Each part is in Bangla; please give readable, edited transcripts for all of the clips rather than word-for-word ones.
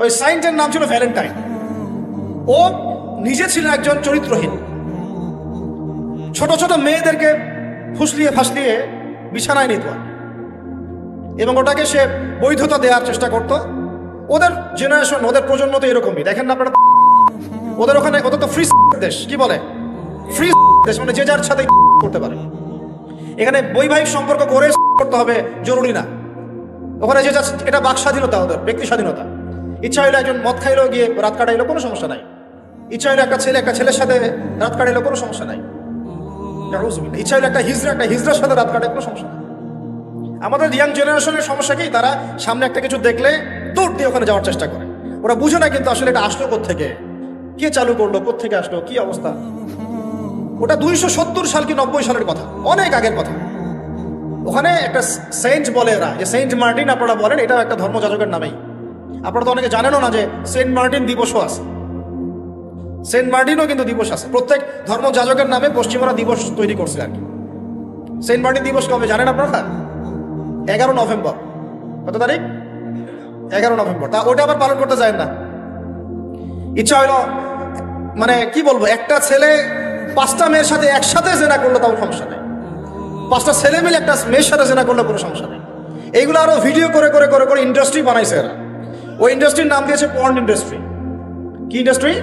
ওই সাইন্টের নাম ছিল ভ্যালেন্টাইন। ও নিজে ছিল একজন চরিত্রহীন, ছোট ছোট মেয়েদেরকে ফুসলিয়ে ফাসলিয়ে বিছানায় নিত এবং ওটাকে সে বৈধতা দেওয়ার চেষ্টা করত। ওদের জেনারেশন, ওদের প্রজন্ম তো এরকমই, দেখেন না আপনারা, ওদের ওখানে, ওদের তো ফ্রি দেশ, কি বলে ফ্রি দেশ, মানে যে যার সাথে করতে পারে। এখানে বৈবাহিক সম্পর্ক করে করতে হবে জরুরি না, ওখানে যে যা, এটা বাক স্বাধীনতা, ওদের ব্যক্তি স্বাধীনতা। ইচ্ছা হইলে একজন মদ খাইলেও গিয়ে রাত কাটাইলেও কোনো সমস্যা নাই, ইচ্ছা হইলে একটা ছেলের সাথে রাত কাটাইলেও কোনো সমস্যা নাই, ইচ্ছা হইলে একটা হিজড়ার সাথে রাত কাটাই কোনো সমস্যা নাই। আমাদের ইয়াং জেনারেশনের সমস্যা কি, তারা সামনে একটা কিছু দেখলে দৌড় দিয়ে ওখানে যাওয়ার চেষ্টা করে। ওরা বুঝে না কিন্তু আসলে এটা আসলো কোত্থেকে, কে চালু করলো, কোত্থেকে আসলো, কি অবস্থা। ওটা 270 সাল কি 90 সালের কথা, অনেক আগের কথা। ওখানে একটা সেন্ট বলে এরা, যে সেন্ট মার্টিন আপনারা বলেন, এটা একটা ধর্মযাজকের নামেই। আপনারা তো অনেকে জানেনও না যে সেন্ট মার্টিন দিবসও আছে, সেন্ট মার্টিনও কিন্তু দিবস আছে। প্রত্যেক ধর্মযাজকের নামে পশ্চিমরা দিবস তৈরি করছে আর কি। সেন্ট মার্টিন দিবস কবে জানেন আপনারা? 11 নভেম্বর। কত তারিখ? 11 নভেম্বর। তা ওটা আবার পালন করতে যায় না। ইচ্ছা হইল, মানে কি বলবো, একটা ছেলে 5টা মেয়ের সাথে একসাথে জেনা করলো তাও সমস্যা নেই, 5টা ছেলে মিলে একটা মেয়ের সাথে জেনা করলে কোনো সমস্যা নেই। এইগুলো আরো ভিডিও করে করে করে করে ইন্ডাস্ট্রি বানাইছে এরা। ওই ইন্ডাস্ট্রির নাম দিয়েছে পর্ন ইন্ডাস্ট্রি। কি ইন্ডাস্ট্রি?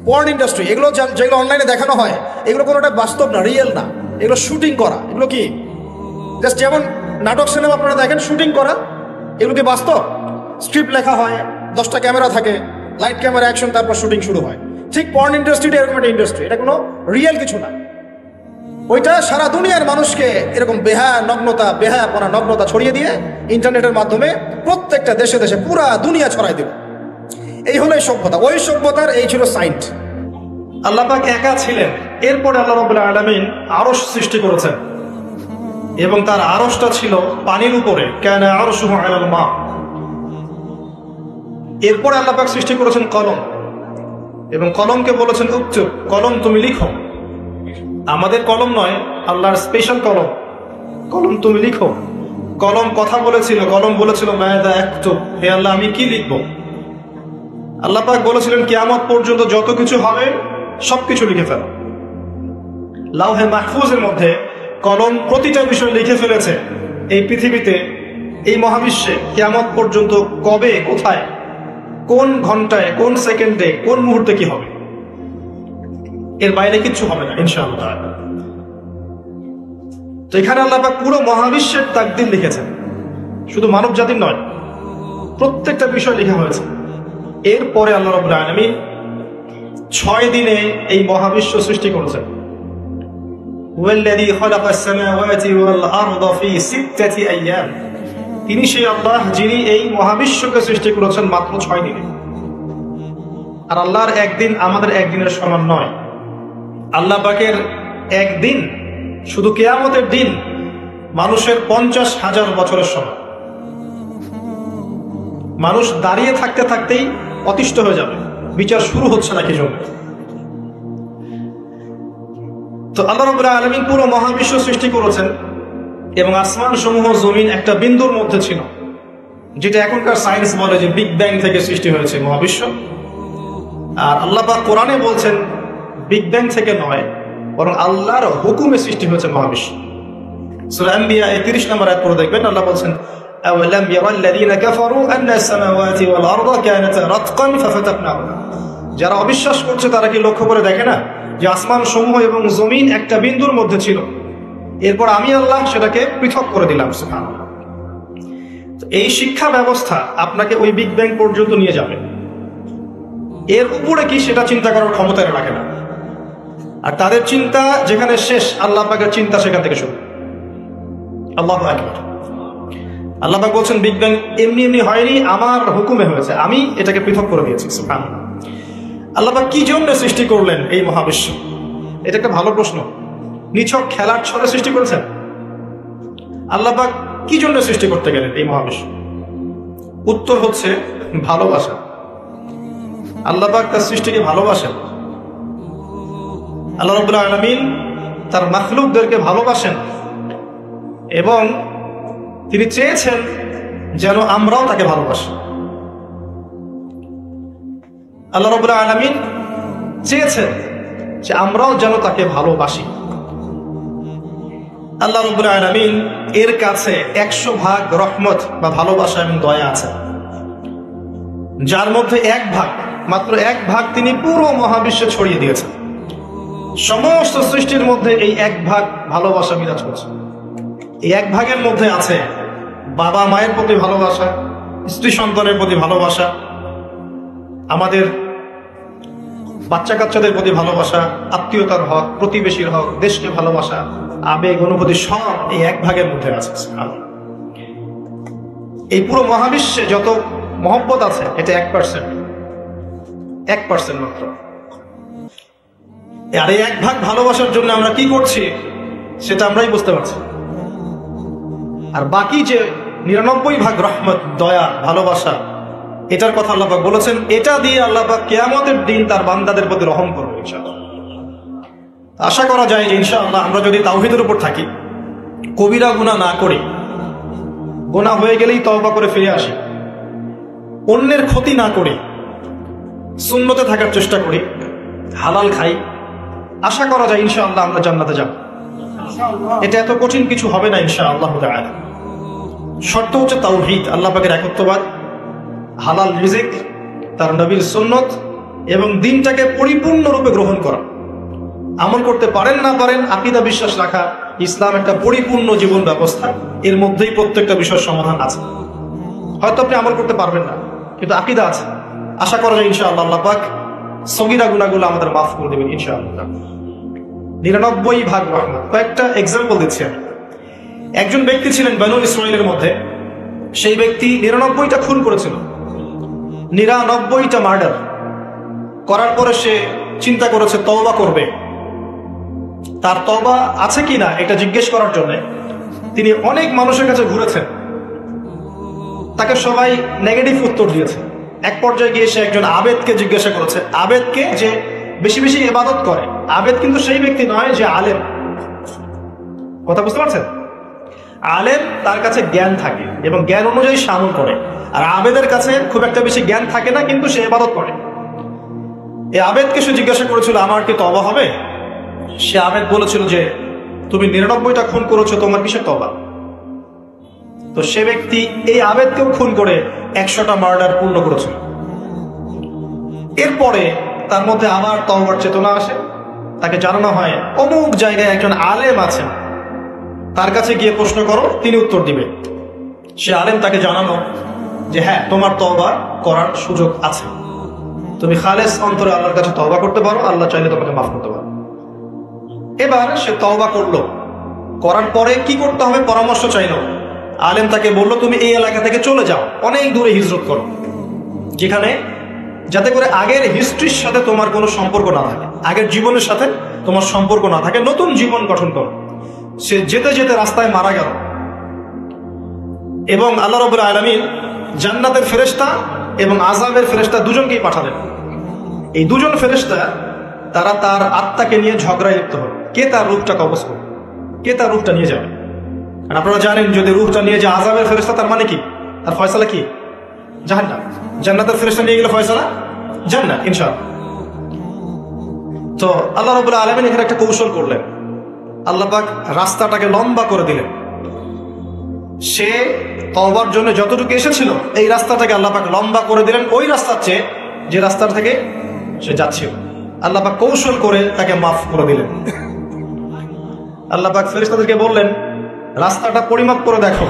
Porn industry. এগুলো যেগুলো অনলাইনে দেখানো হয়, এগুলো কোনোটা বাস্তব না, রিয়েল না, এগুলো শুটিং করা। এগুলো কি জাস্ট যেমন নাটক সিনেমা আপনারা দেখেন শুটিং করা, এগুলো কি বাস্তব? স্ক্রিপ্ট লেখা হয়, 10টা ক্যামেরা থাকে, লাইট ক্যামেরা অ্যাকশন, তারপর শুটিং শুরু হয়। ঠিক পর্ন ইন্ডাস্ট্রিটা এরকম একটা ইন্ডাস্ট্রি, এটা কোনো রিয়েল কিছু না। ওইটা সারা দুনিয়ার মানুষকে এরকম নগ্নতা ছড়িয়ে দিয়ে ইন্টারনেটের মাধ্যমে প্রত্যেকটা দেশে দেশে পুরা দুনিয়া ছড়াই দিল। এই হলো এই সভ্যতা। ওই সভ্যতার এই ছিল সাইন্ট। আল্লাহ পাক একা ছিলেন, এরপরে আল্লাহ রাব্বুল আলামিন আরশ সৃষ্টি করেছেন এবং তার আরশটা ছিল পানির উপরে, কানা আরশুহু আলাল মা। এরপরে আল্লাহ পাক সৃষ্টি করেছেন কলম এবং কলমকে বলেছেন উক্তুব, কলম তুমি লিখো। আমাদের কলম নয়, আল্লাহর স্পেশাল কলম, কলম তুমি লিখো। কলম কথা বলেছিল, কলম বলেছিল মাযা আকতুব, হে আল্লাহ আমি কি লিখবো। আল্লাহ পাক বলেছিলেন কিয়ামত পর্যন্ত যত কিছু হবে সবকিছু লিখে ফেলো। লাউহে মাহফুজের মধ্যে কলম প্রতিটা বিষয় লিখে ফেলেছে। এই পৃথিবীতে, এই মহাবিশ্বে কিয়ামত পর্যন্ত কবে, কোথায়, কোন ঘন্টায়, কোন সেকেন্ডে, কোন মুহূর্তে কি হবে, এর বাইরে কিচ্ছু হবে না ইনশাআল্লাহ। তো এখানে আল্লাহ পাক পুরো মহাবিশ্বের তাকদীর লিখেছেন, শুধু মানব জাতির নয়, প্রত্যেকটা বিষয় লেখা হয়েছে। এরপরে আল্লাহ রাব্বুল আলামিন 6 দিনে এই মহাবিশ্ব সৃষ্টি করেছেন। ওয়াল্লাযী খালাকাস সামাওয়াতি ওয়াল আরদা ফি 6 আইয়াম, তিনি সেই আল্লাহ যিনি এই মহাবিশ্বকে সৃষ্টি করেছেন মাত্র 6 দিনে। আর আল্লাহর একদিন আমাদের একদিনের সমান নয়। আল্লাহ পাকের একদিন শুধু কিয়ামতের দিন মানুষের 50,000 বছরের সমান। মানুষ দাঁড়িয়ে থাকতে থাকতেই অতিষ্ঠ হয়ে যাবে, বিচার শুরু হচ্ছে না কি জন্য। তো আল্লাহ রাব্বুল আলামিন পুরো মহাবিশ্ব সৃষ্টি করেছেন এবং আসমান সমূহ জমিন একটা বিন্দুর মধ্যে ছিল, যেটা এখনকার সায়েন্স বলে যে বিগ ব্যাং থেকে সৃষ্টি হয়েছে মহাবিশ্ব। আর আল্লাহ পাক কোরআনে বলছেন বিগ ব্যাং থেকে নয়, বরং আল্লাহর হুকুমে সৃষ্টি হয়েছে মহাবিশ্ব। সূরা আম্বিয়া 31 নম্বর আয়াত পড়ে দেখবেন, আল্লাহ বলছেন আওয়ালাম ইয়ারাল্লাযীনা কাফারু আন্নাস সামাওয়াতি ওয়াল আরদা কানাতা রাতকান ফাফাতাকনাহুমা। যারা অবিশ্বাস করছে তারা কি লক্ষ্য করে দেখে না যে আসমান সমূহ এবং জমিন একটা বিন্দুর মধ্যে ছিল, এরপর আমি আল্লাহ সেটাকে পৃথক করে দিলাম। সুবহানাল্লাহ। এই শিক্ষা ব্যবস্থা আপনাকে ওই বিগ ব্যাং পর্যন্ত নিয়ে যাবে। এর উপরে কি সেটা চিন্তা করার ক্ষমতা রাখে না। আর তাদের চিন্তা যেখানে শেষ, আল্লাহ পাকের চিন্তা সেখান থেকে শুরু। আল্লাহু আকবার। আল্লাহ পাক বলছেন বিগ ব্যাং এমনি এমনি হয়নি, আমার হুকুমে হয়েছে, আমি এটাকে পৃথক করে দিয়েছি। সুবহানাল্লাহ। আল্লাহ পাক কি জন্য সৃষ্টি করলেন এই মহাবিশ্ব? এটা একটা ভালো প্রশ্ন। নিছক খেলার ছলে সৃষ্টি করেছেন? আল্লাহ পাক কি জন্য সৃষ্টি করতে গেলেন এই মহাবিশ্ব? উত্তর হচ্ছে ভালোবাসা। আল্লাহ পাক তার সৃষ্টিকে ভালোবাসেন। আল্লাহ রাব্বুল আলামিন তার মাখলুকদেরকে ভালোবাসেন এবং তিনি চেয়েছেন যেন আমরাও তাকে ভালোবাসি। আল্লাহ রাব্বুল আলামিন চেয়েছেন যে আমরাও যেন তাকে ভালোবাসি। আল্লাহ রাব্বুল আলামিন এর কাছে 100 ভাগ রহমত বা ভালোবাসা এবং দয়া আছে, যার মধ্যে 1 ভাগ, মাত্র 1 ভাগ তিনি পুরো মহাবিশ্বে ছড়িয়ে দিয়েছেন। সমস্ত সৃষ্টির মধ্যে এই 1 ভাগ ভালোবাসা বিরাজ করছে। এই 1 ভাগের মধ্যে আছে বাবা মায়ের প্রতি ভালোবাসা, স্ত্রী সন্তানের প্রতি ভালোবাসা, আমাদের বাচ্চা কাচ্চাদের প্রতি ভালোবাসা, আত্মীয়তার হক, প্রতিবেশীর হক, দেশকে ভালোবাসা, আবেগ, অনুভূতি সব এই 1 ভাগের মধ্যে আছে। এই পুরো মহাবিশ্বে যত মহব্বত আছে এটা 1% মাত্র। আর এই 1 ভাগ ভালোবাসার জন্য আমরা কি করছি সেটা আমরাই বুঝতে পারছি। আর বাকি যে 99 ভাগ রহমত, দয়া, ভালোবাসা, এটার কথা আল্লাহ পাক বলেছেন, এটা দিয়ে আল্লাহ পাক কিয়ামতের দিন তার বান্দাদের প্রতি রহম করবে ইনশাআল্লাহ। আশা করা যায় যে ইনশাআল্লাহ আমরা যদি তাওহীদের উপর থাকি, কবিরা গুনাহ না করি, গুনাহ হয়ে গেলেই তওবা করে ফিরে আসি, অন্যের ক্ষতি না করি, সুন্নতে থাকার চেষ্টা করি, হালাল খাই, আশা করা যায় ইনশাআল্লাহ আমরা জান্নাতে যাব। এটা এত কঠিন কিছু হবে না ইনশাআল্লাহ তাআলা। শর্ত হচ্ছে তাওহীদ, আল্লাহ পাকের একত্ববাদ, হালাল রিজিক, তার নবীর সুন্নত এবং দ্বীনটাকে পরিপূর্ণরূপে গ্রহণ করা। আমল করতে পারেন না পারেন, আকীদা বিশ্বাস রাখা, ইসলাম একটা পরিপূর্ণ জীবন ব্যবস্থা, এর মধ্যেই প্রত্যেকটা বিষয়ের সমাধান আছে। হয়তো আপনি আমল করতে পারবেন না, কিন্তু আকীদা আছে। আশা করা যায় ইনশাআল্লাহ আল্লাহ পাক সগীরা গুনাহগুলো আমাদের মাফ করে দেবেন ইনশাআল্লাহ। 99 ভাগ রহমত। কয়েকটা এক্সাম্পল দিচ্ছি আমি। একজন ব্যক্তি ছিলেন বনু ইসরাঈলের মধ্যে, সেই ব্যক্তি 99টা খুন করেছিল, 99টা মার্ডার করার পরে সে চিন্তা করেছে তওবা করবে। তার তওবা আছে কিনা এটা জিজ্ঞেস করার জন্য তিনি অনেক মানুষের কাছে ঘুরেছেন। তাকে সবাই নেগেটিভ উত্তর দিয়েছে। এক পর্যায়ে গিয়ে সে একজন আবেদকে জিজ্ঞাসা করেছে, আবেদকে যে বেশি বেশি ইবাদত করে। আবেদ কিন্তু সেই ব্যক্তি নয় যে আলেম, কথা বুঝতে পারছেন? আলেম তার কাছে জ্ঞান থাকে এবং জ্ঞান অনুযায়ী সে আমল করে, আর আবেদের কাছে খুব একটা বেশি জ্ঞান থাকে না, কিন্তু সে ইবাদত করে। এই আবেদকে সে জিজ্ঞাসা করেছিল আমার কি তওবা হবে? সে আবেদ বলেছিল যে তুমি 99টা খুন করেছো, তোমার কিসের তওবা? তো সে ব্যক্তি এই আবেদকেও খুন করে 100টা মার্ডার পূর্ণ করেছিল। এরপরে তার মধ্যে আবার তওবার চেতনা আসে, তাকে জানানো হয় অমুক জায়গায় একজন আলেম আছেন, তার কাছে গিয়ে প্রশ্ন করো, তিনি উত্তর দিবে। সে আলেম তাকে জানানো যে হ্যাঁ, তোমার তওবা করার সুযোগ আছে, তুমি খালেস অন্তরে আল্লাহর কাছে তওবা করতে পারো, আল্লাহ চাইলে তোমাকে মাফ করতে পারো। এবার সে তওবা করলো, করার পরে কি করতে হবে পরামর্শ চাইলো। আলেম তাকে বললো তুমি এই এলাকা থেকে চলে যাও, অনেক দূরে হিজরত করো, যেখানে যাতে করে আগের হিস্ট্রির সাথে তোমার কোনো সম্পর্ক না থাকে, আগের জীবনের সাথে তোমার সম্পর্ক না থাকে, নতুন জীবন গঠন করো। সে যেতে যেতে রাস্তায় মারা গেল এবং আল্লাহ রাব্বুল আলামিন জান্নাতের ফেরেশতা এবং আযাবের ফেরেশতা দুজনকেই পাঠালেন। এই দুজন ফেরেশতা তারা তার আত্মাকে নিয়ে ঝগড়ায় লিপ্ত হল, কে তার রূহটা কবজ করবে, কে তার রূহটা নিয়ে যাবে। আর আপনারা জানেন যদি রূহটা নিয়ে যায় আযাবের ফেরেশতা, তার মানে কি? তার ফয়সালা কি? জাহান্নাম। জান্নাতের ফেরেশতা নিয়ে গেলে ফয়সালা জান্নাত ইনশাআল্লাহ। তো আল্লাহ রাব্বুল আলামিন এখানে একটা কৌশল করলেন। আল্লাহ পাক রাস্তাটাকে লম্বা করে দিলেন। সে তওবার জন্য যতটুকু এসেছিল এই রাস্তাটাকে আল্লাহ পাক লম্বা করে দিলেন, ওই রাস্তার চেয়ে যে রাস্তা থেকে সে যাচ্ছিল। আল্লাহ পাক কৌশল করে তাকে মাফ করে দিলেন। আল্লাহ পাক ফেরেশতাদেরকে বললেন রাস্তাটা পরিমাপ করে দেখো,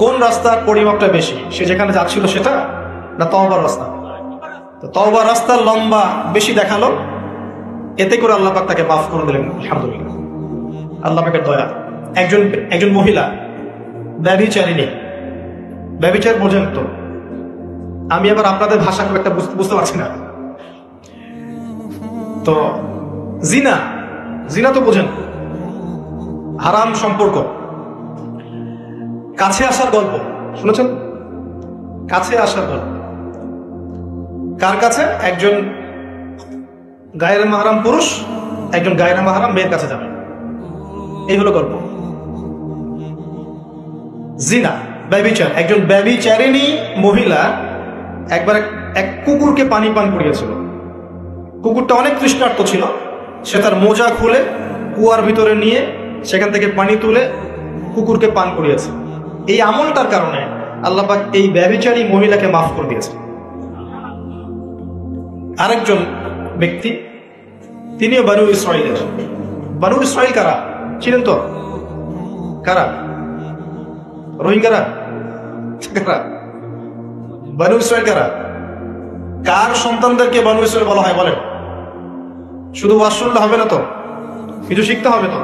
কোন রাস্তার পরিমাপটা বেশি, সে যেখানে যাচ্ছিল সেটা না তওবার রাস্তা? তো তওবার রাস্তার লম্বা বেশি দেখালো, এতে করে আল্লাহ পাক তাকে মাফ করে দিলেন। আলহামদুলিল্লাহ, আল্লাহ পাকের দয়া। একজন মহিলা ব্যভিচারিণী, ব্যভিচার বোঝেন তো? আমি আবার আপনাদের ভাষা খুব একটা বুঝতে পারছি না। তো জিনা, জিনা তো বোঝেন, হারাম সম্পর্ক, কাছে আসার গল্প শুনেছেন? কাছে আসার গল্প কার কাছে? একজন গায়ের মাহরাম পুরুষ একজন গায়ের মাহরাম মেয়ের কাছে যাবে, এই হলো গল্প। জিনা, ব্যভিচার। একজন ব্যভিচারিণী মহিলা একবার এক কুকুরকে পানি পান করিয়েছিল। কুকুরটা অনেক তৃষ্ণার্ত ছিল, সে তার মোজা খুলে কুয়ার ভিতরে নিয়ে সেখান থেকে পানি তুলে কুকুরকে পান করিয়েছে। এই আমলটার কারণে আল্লাহ পাক এই ব্যভিচারী মহিলাকে মাফ করে দিয়েছে। আরেকজন ব্যক্তি, তিনিও বানু ইসরাইলের। বানু ইসরাইল কারা ছিলেন তো? কারা? রোহিঙ্গারা? কারা বানু ইসরাইল? কারা? কার সন্তানদেরকে বানু ইসরাইল বলা হয় বলেন? শুধু ওয়াজ শুনলে হবে না তো, কিছু শিখতে হবে তো।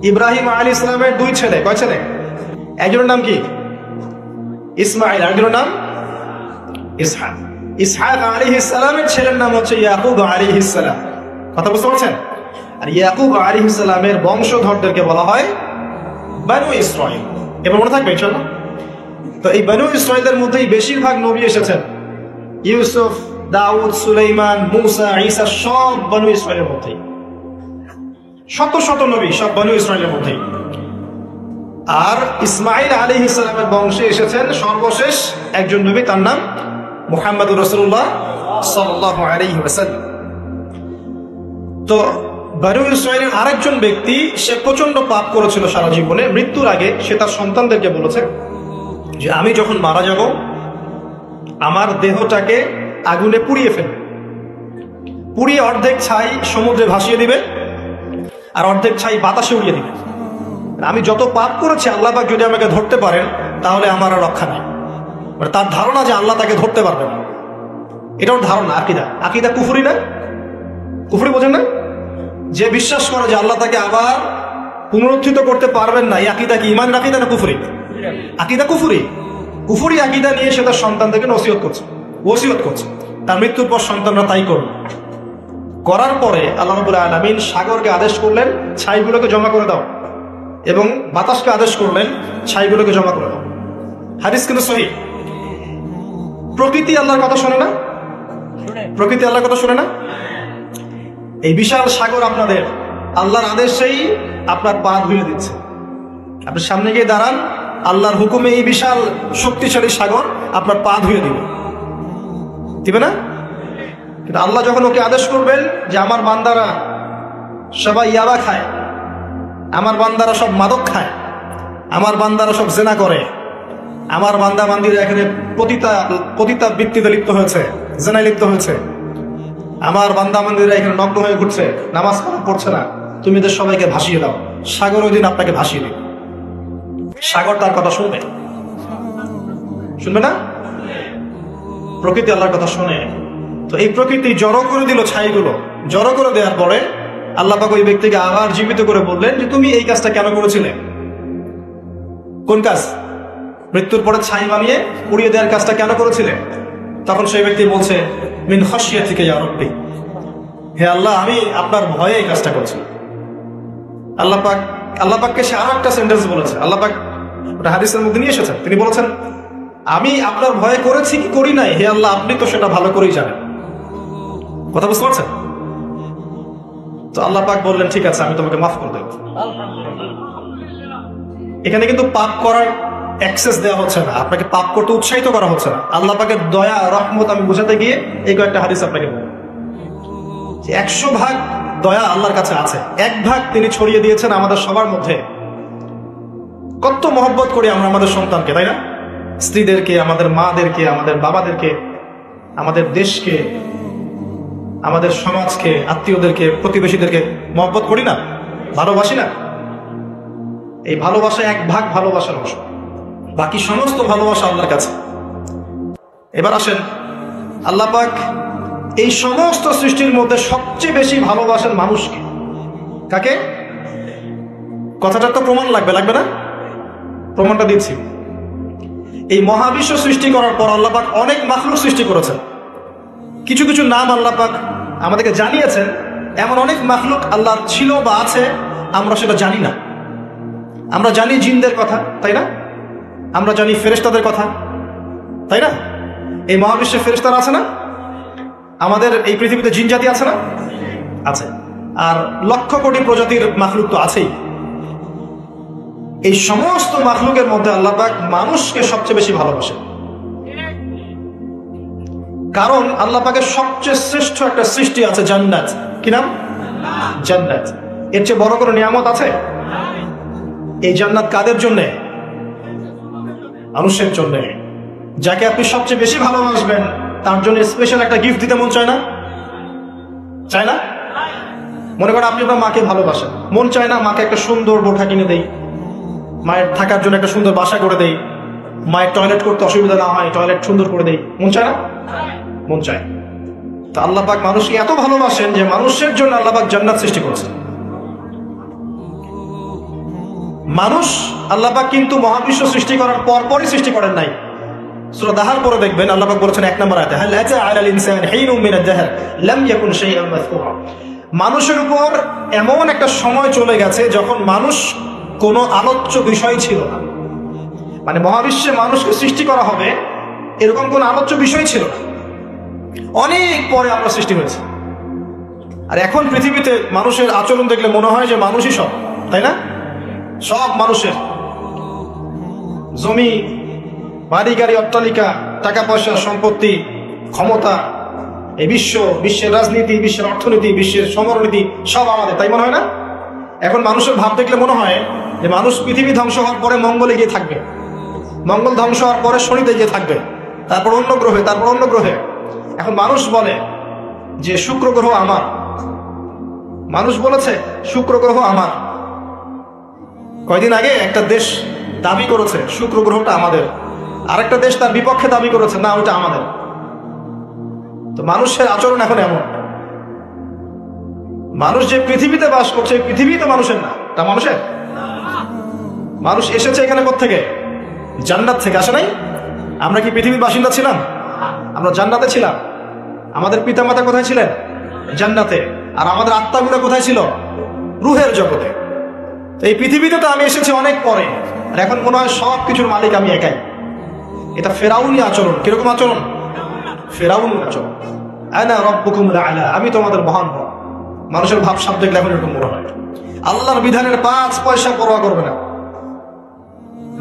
ইব্রাহিম আলাইহিস সালামের দুই ছেলে, কয় ছেলে? একজনের নাম কি? ইসমাইল, আরেকজনের নাম ইসহাক। ইসহাক আলাইহিস সালামের ছেলের নাম হচ্ছে ইয়াকুব আলাইহিস সালাম। কথা বুঝতে পারছেন? আর ইয়াকুব আলাইহিস সালামের বংশধরদেরকে বলা হয় বানু ইসরাইল। এবার মনে থাকবে ইনশাআল্লাহ। তো এই বানু ইসরাইলের মধ্যেই বেশিরভাগ নবী এসেছেন। ইউসুফ, দাউদ, সুলাইমান, মুসা, ঈসা সব বানু ইসরাইলের মধ্যেই। শত শত নবী সব বানু ইসরাইলের মধ্যেই। আর ইসমাইল আলাইহিস সালামের বংশে এসেছেন সর্বশেষ একজন নবী, তার নাম মুহাম্মদুর রাসূলুল্লাহ সাল্লাল্লাহু আলাইহি ওয়াসাল্লাম। তো বানু ইসরাইলের আরেকজন ব্যক্তি, সে প্রচন্ড পাপ করেছিল সারা জীবনে। মৃত্যুর আগে সে তার সন্তানদেরকে বলেছে যে আমি যখন মারা যাব আমার দেহটাকে আগুনে পুড়িয়ে ফেলবে, পুড়িয়ে অর্ধেক ছাই সমুদ্রে ভাসিয়ে দিবে আর অর্ধেক ছাই বাতাসে উড়িয়ে দিবে। আমি যত পাপ করেছি আল্লাহ পাক যদি আমাকে ধরতে পারেন তাহলে আমার আর রক্ষা নেই। মানে তার ধারণা যে আল্লাহ তাকে ধরতে পারবে না, এটা ওর ধারণা। আকিদা, আকিদা কুফরি না? কুফরি বোঝেন না? যে বিশ্বাস করে যে আল্লাহ তাকে আবার পুনরুত্থিত করতে পারবেন না, এই আকিদা কি ইমান আকিদা না কুফরি? আকিদা কুফরি। কুফরি আকিদা নিয়ে সে তার সন্তানদেরকে ওসিয়ত করছে। তার মৃত্যুর পর সন্তানরা তাই করবে। করার পরে আল্লাহ রাব্বুল আলামিন সাগরকে আদেশ করলেন ছাইগুলোকে জমা করে দাও, এবং বাতাসকে আদেশ করলেন ছাইগুলোকে জমা করে দাও। হাদিস কিন্তু সহিহ। প্রকৃতি আল্লাহর কথা শোনে না? প্রকৃতি আল্লাহর কথা শোনে না? এই বিশাল সাগর আপনাদের আল্লাহর আদেশেই আপনার পা ধুয়ে দিচ্ছে। আপনি সামনে গিয়ে দাঁড়ান, আল্লাহর হুকুমে এই বিশাল শক্তিশালী সাগর আপনার পা ধুয়ে দিবে না? কিন্তু আল্লাহ যখন ওকে আদেশ করবেন যে আমার বান্দারা সবাই ইয়াবা খায়, আমার বান্দারা সব মাদক খায়, আমার বান্দারা সব জেনা করে, আমার বান্দা বান্দিরা এখানে পতিতা বৃত্তিতে লিপ্ত হয়েছে, জেনায় লিপ্ত হয়েছে, আমার বান্দা বান্দিরা এখানে নগ্ন হয়ে ঘুরছে, নামাজ পড়ছে না, তুমি এদের সবাইকে ভাসিয়ে দাও। সাগর ওই দিন আপনাকে ভাসিয়ে দিবে। সাগর তার কথা শুনবে? শুনবে না? প্রকৃতি আল্লাহর কথা শুনে। তো এই প্রকৃতি জড়ো করে দিল ছাইগুলো। জড়ো করে দেওয়ার পরে আল্লাহ পাক ওই ব্যক্তিকে আবার জীবিত করে বললেন যে তুমি এই কাজটা কেন করেছিলে? কোন কাজ? মৃত্যুর পরে ছাই বানিয়ে উড়িয়ে দেওয়ার কাজটা কেন করেছিলে? তখন সেই ব্যক্তি বলছে মিন খাশিয়াতিকা ইয়া রাব্বি, হে আল্লাহ আমি আপনার ভয়ে এই কাজটা করেছি। আল্লাহ পাককে সে আরো একটা সেন্টেন্স বলেছে। আল্লাহ পাক ওটা হাদিসের মধ্যে নিয়ে এসেছেন। তিনি বলেছেন আমি আপনার ভয়ে করেছি কি করি নাই, হে আল্লাহ আপনি তো সেটা ভালো করেই জানেন। কথা বুঝতে পারছেন? তো আল্লাহ পাক বললেন ঠিক আছে আমি তোমাকে মাফ করে দেব। এখানে কিন্তু পাপ করার অ্যাক্সেস দেওয়া হচ্ছে না, আপনাকে পাপ করতে উৎসাহিত করা হচ্ছে না। আল্লাহ পাকের দয়া রহমত আমি বোঝাতে গিয়ে এই কয়েকটা হাদিস আপনাকে বলবো। 100 ভাগ দয়া আল্লাহর কাছে আছে, 1 ভাগ তিনি ছড়িয়ে দিয়েছেন আমাদের সবার মধ্যে। কত মহব্বত করি আমরা আমাদের সন্তানকে, তাই না? স্ত্রীদেরকে, আমাদের মাদেরকে, আমাদের বাবাদেরকে, আমাদের দেশকে, আমাদের সমাজকে, আত্মীয়দেরকে, প্রতিবেশীদেরকে মহব্বত করি না, ভালোবাসি না? এই ভালোবাসা 1 ভাগ ভালোবাসার অংশ, বাকি সমস্ত ভালোবাসা আল্লাহর কাছে। এবার আসেন, আল্লাহ পাক এই সমস্ত সৃষ্টির মধ্যে সবচেয়ে বেশি ভালোবাসেন মানুষকে। কাকে? কথাটা তো প্রমাণ লাগবে না? প্রমাণটা দিচ্ছি। এই মহাবিশ্ব সৃষ্টি করার পর আল্লাহ পাক অনেক মাখলুক সৃষ্টি করেছেন। কিছু কিছু নাম আল্লাহ পাক আমাদেরকে জানিয়েছেন। এমন অনেক মাখলুক আল্লাহর ছিল বা আছে, আমরা সেটা জানি না। আমরা জানি জিনদের কথা, তাই না? আমরা জানি ফেরেশতাদের কথা, তাই না? এই মহাবিশ্বে ফেরেশতারা আছে না? আমাদের এই পৃথিবীতে জিন জাতি আছে না? আছে। আর লক্ষ কোটি প্রজাতির মাখলুক তো আছেই। এই সমস্ত মাখলুকের মধ্যে আল্লাহ পাক মানুষকে সবচেয়ে বেশি ভালোবাসেন। কারণ আল্লাহ পাকের সবচেয়ে শ্রেষ্ঠ একটা সৃষ্টি আছে জান্নাত। কি নাম? জান্নাত। এর চেয়ে বড় কোনো নিয়ামত আছে? এই জান্নাত কাদের জন্যে? মানুষের জন্য। যাকে আপনি সবচেয়ে বেশি ভালোবাসবেন তার জন্য স্পেশাল একটা গিফট দিতে মন চায় না? চায় না? মনে করেন আপনি আপনার মাকে ভালোবাসেন, মন চায় না মাকে একটা সুন্দর বোরখা কিনে দেই, মায়ের থাকার জন্য একটা সুন্দর বাসা করে দেই, মায়ের টয়লেট করতে অসুবিধা না হয় টয়লেট সুন্দর করে দেই, মন চায় না? মন চায়। তা আল্লাহ পাক মানুষকে এত ভালোবাসেন যে মানুষের জন্য আল্লাহ পাক জান্নাত সৃষ্টি করেছেন। মানুষ আল্লাহ পাক কিন্তু মহাবিশ্ব সৃষ্টি করার পরপরই সৃষ্টি করেন নাই। সূরা দাহর পরে দেখবেন আল্লাহ পাক বলেছেন 1 নম্বর আয়াতে, হাল আতা আলাল ইনসানি হিনুম মিনাদ দাহর লাম ইয়াকুন শাইআন মাযকুরা। মানুষের উপর এমন একটা সময় চলে গেছে যখন মানুষ কোনো আলোচ্য বিষয় ছিল না। মানে মহাবিশ্বে মানুষকে সৃষ্টি করা হবে এরকম কোন আলোচ্য বিষয় ছিল না। অনেক পরে আমরা সৃষ্টি হয়েছে। আর এখন পৃথিবীতে মানুষের আচরণ দেখলে মনে হয় যে মানুষই সব, তাই না? সব মানুষের জমি, বাড়ি গাড়ি, অট্টালিকা, টাকা পয়সা, সম্পত্তি, ক্ষমতা, এই বিশ্বের রাজনীতি, বিশ্বের অর্থনীতি, বিশ্বের সমরনীতি সব আমাদের, তাই মনে হয় না? এখন মানুষের ভাব দেখলে মনে হয় যে মানুষ পৃথিবী ধ্বংস হওয়ার পরে মঙ্গলে গিয়ে থাকবে, মঙ্গল ধ্বংস হওয়ার পরে শনিতে গিয়ে থাকবে, তারপর অন্য গ্রহে, তারপর অন্য গ্রহে। এখন মানুষ বলে যে শুক্র গ্রহ আমার, মানুষ বলেছে শুক্র গ্রহ আমার। কয়দিন আগে একটা দেশ দাবি করেছে শুক্র গ্রহটা আমাদের, আরেকটা দেশ তার বিপক্ষে দাবি করেছে না ওটা আমাদের। তো মানুষের আচরণ এখন এমন। মানুষ যে পৃথিবীতে বাস করছে পৃথিবী তো মানুষের না, তা মানুষের। মানুষ এসেছে এখানে কোত্থেকে? জান্নাত থেকে, আসে নাই? আমরা কি পৃথিবীর বাসিন্দা ছিলাম? আমরা জান্নাতে ছিলাম। আমাদের পিতামাতা কোথায় ছিলেন? জান্নাতে। আর আমাদের আত্মাগুলো কোথায় ছিল? রুহের জগতে। এই পৃথিবীতে তো আমি এসেছি অনেক পরে, আর এখন মনে হয় সব কিছুর মালিক আমি একাই। এটা ফেরাউনি আচরণ। কিরকম আচরণ? ফেরাউনি আচরণ। আনা রাব্বুকুমুল আ'লা, আমি তোমাদের মহান রব। মানুষের ভাবসাব দেখলে এখন এরকম মনে হয়। আল্লাহর বিধানের 5 পয়সা পরোয়া করবে না।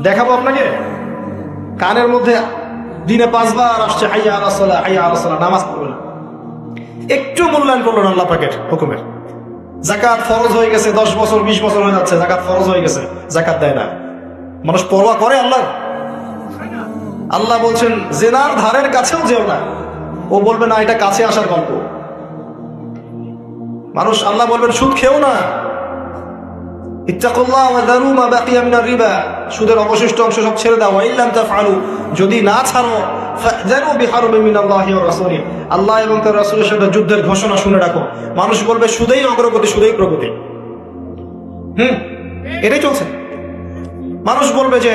দেখাবো আপনাকে, কানের মধ্যে দিনে 5 বার আসছে হাইয়া আলাস সালাহ, হাইয়া আলাস সালাহ, নামাজ পড়বে না। একটু মূল্যায়ন করলো না আল্লাহ পাকের হুকুমের। যাকাত ফরজ হয়ে গেছে, 10 বছর 20 বছর হয়ে যাচ্ছে, যাকাত ফরজ হয়ে গেছে, যাকাত দেয় না। মানুষ পরোয়া করে আল্লাহ? আল্লাহ বলছেন জেনার ধারের কাছেও যেও না। ও বলবে না এটা কাছে আসার গল্প। মানুষ আল্লাহ বলবেন সুদ খেও না, ইত্তাকুল্লাহ ওয়া যারু মা বাকিয়া মিনার রিবা, সুদের অবশিষ্ট অংশ সব ছেড়ে দাও। ওয়া ইল্লাম তাফআলু, যদি না ছাড়ো ফাযযারু বিহারবিন মিনাল্লাহি ওয়া রাসূলিহি, আল্লাহ এবং তার রাসূলের সাথে যুদ্ধের ঘোষণা শুনে রাখো। মানুষ বলবে সুদেই অগ্রগতি, সুদেই প্রগতি। এটাই চলছে। মানুষ বলবে যে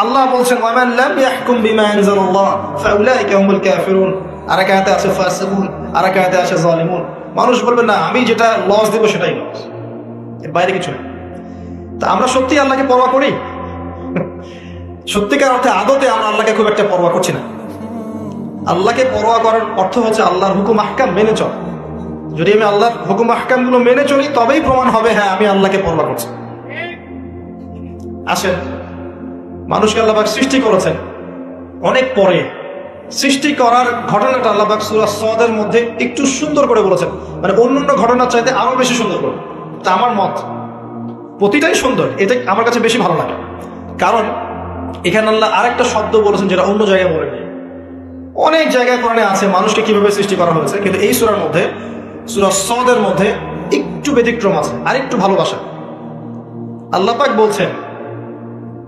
আল্লাহ বলছেন ওয়ামান লাম ইয়াহকুম বিমা আনজালাল্লাহ ফাউলাইকা হুমুল কাফিরুন, আর এক আয়াতে আছে ফাসিকুন, আর এক আয়াতে আছে জালিমুন। মানুষ বলবে না আমি যেটা লস দেব সেটাই লস, এর বাইরে কিছু না। তা আমরা সত্যি আল্লাহকে পরোয়া করি? সত্যিকার অর্থে আদতে আমরা আল্লাহকে খুব একটা পরোয়া করছি না। আল্লাহকে পরোয়া করার অর্থ হচ্ছে আল্লাহর হুকুম আহকাম মেনে চল। যদি আমি আল্লাহর হুকুম আহকাম গুলো মেনে চলি তবেই প্রমাণ হবে হ্যাঁ আমি আল্লাহকে পরোয়া করছি। আসেন, মানুষকে আল্লাহ পাক সৃষ্টি করেছেন অনেক পরে। সৃষ্টি করার ঘটনাটা আল্লাহ পাক সূরা সদের মধ্যে একটু সুন্দর করে বলেছেন, মানে অন্যান্য ঘটনার চাইতে আরো বেশি সুন্দর করে। তা আমার মত প্রতিটাই সুন্দর, এটা আমার কাছে বেশি ভালো লাগে। কারণ এখানে আল্লাহ আরেকটা শব্দ বলেছেন যেটা অন্য জায়গায় বলেনি। অনেক জায়গায় কোরআনে আছে মানুষকে কিভাবে সৃষ্টি করা হয়েছে, কিন্তু এই সূরার মধ্যে, সূরা সদের মধ্যে একটু ব্যতিক্রম আছে, আর একটু ভালোবাসা। আল্লাহ পাক বলছেন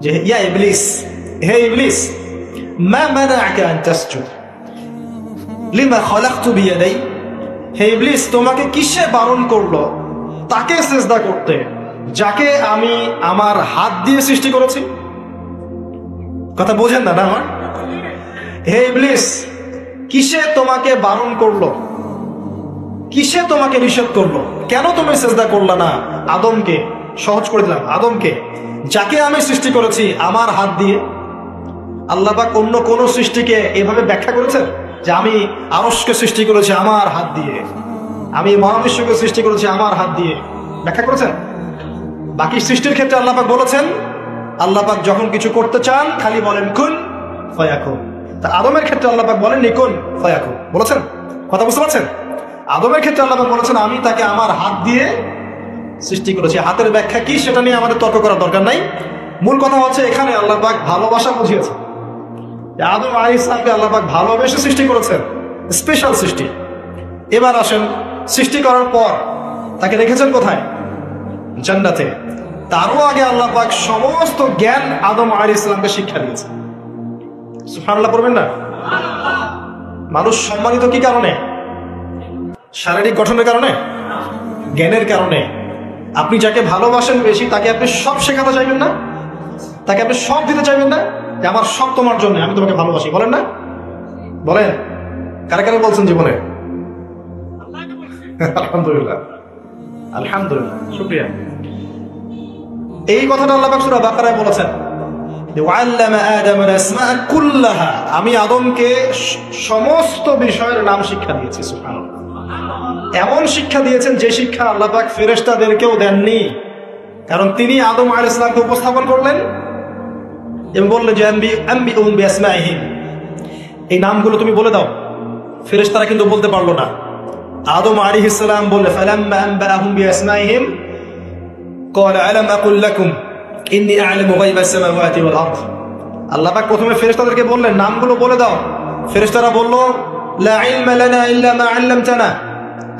যে ইয়া ইবলিস, হে ইবলিস, মা মানাআকা আন তাসজুদ লিমা খালাকতু বিয়াদাই, হে ইবলিস তোমাকে কিসে বারণ করলো তাকে সিজদা করতে যাকে আমি আমার হাত দিয়ে সৃষ্টি করেছি? কথা বোঝেন না আমার? হে ইবলিস কিসে তোমাকে বারণ করলো, কিসে তোমাকে নিষেধ করলো? কেন তুমি সিজদা করলা না আদমকে? সহজ করে দিলাম, আদমকে যাকে আমি সৃষ্টি করেছি আমার হাত দিয়ে। আল্লাহ পাক অন্য কোন সৃষ্টিকে এভাবে ব্যাখ্যা করেছেন যে আমি আরশকে সৃষ্টি করেছি আমার হাত দিয়ে, আমি মহাবিশ্বকে সৃষ্টি করেছি আমার হাত দিয়ে? ব্যাখ্যা করেছেন? বাকি সৃষ্টির ক্ষেত্রে আল্লাহ পাক বলেছেন, আল্লাহ পাক যখন কিছু করতে চান খালি বলেন কুন ফায়াকুন, তা আদমের ক্ষেত্রে আল্লাহ পাক বলেননি কুন ফায়াকুন, বলেছেন? কথা বুঝতে পারছেন? আদমের ক্ষেত্রে আল্লাহ পাক বলেছেন আমি তাকে আমার হাত দিয়ে সৃষ্টি করেছি। হাতের ব্যাখ্যা কি সেটা নিয়ে আমাদের তর্ক করার দরকার নাই। মূল কথা হচ্ছে এখানে আল্লাহ পাক ভালোবাসা বুঝিয়েছে। আদম আলাইহিস সালামকে আল্লাহ পাক ভালোবেসে সৃষ্টি করেছেন, স্পেশাল সৃষ্টি। এবার আসেন, সৃষ্টি করার পর তাকে রেখেছেন কোথায়? জান্নাতে। তারও আগে আল্লাহ পাক সমস্ত জ্ঞান আদম আলাইহিস সালামকে শিক্ষা দিয়েছে। সুবহানাল্লাহ পড়বেন না? মানুষ সম্মানিত কি কারণে? শারীরিক গঠনের কারণে? জ্ঞানের কারণে। আপনি যাকে ভালোবাসেন বেশি তাকে আপনি সব শেখাতে চাইবেন না? তাকে আপনি সব দিতে চাইবেন না? যে আমার সব তোমার জন্য, আমি তোমাকে ভালোবাসি, বলেন না? বলেন, কারা কারা বলছেন জীবনে? আলহামদুলিল্লাহ, আলহামদুলিল্লাহ, শুকরিয়া। এই কথাটা আল্লাহ পাক সূরা বাকারায় বলেছেন, ওয়াল্লামা আদাম আল-আসমা'a কুল্লাহা, আমি আদমকে সমস্ত বিষয়ের নাম শিক্ষা দিয়েছি। সুবহানাল্লাহ। এমন শিক্ষা দিয়েছেন যে শিক্ষা আল্লাহ পাক ফেরেশতাদেরকেও দেননি। কারণ তিনি আদম আলাইহিস সালামকে উপস্থাপন করলেন এবং বললেন যে আনবিউহুম বিআসমাইহিম, এই নামগুলো তুমি বলে দাও। ফেরেশতারা কিন্তু বলতে পারলো না। আদম আলাইহিস সালাম বলে ফালাম্মা আনবাহুম বিআসমাইহিম ক্বালা আলাম আকুল লাকুম ইন্নী আ'লামু গায়বাস সামাওয়াতি ওয়াল আরদ। আল্লাহ পাক প্রথমে ফেরেশতাদেরকে বললেন নামগুলো বলে দাও। ফেরেশতারা বলল লা ইলমা লানা ইল্লা মা 'আল্লামতানা,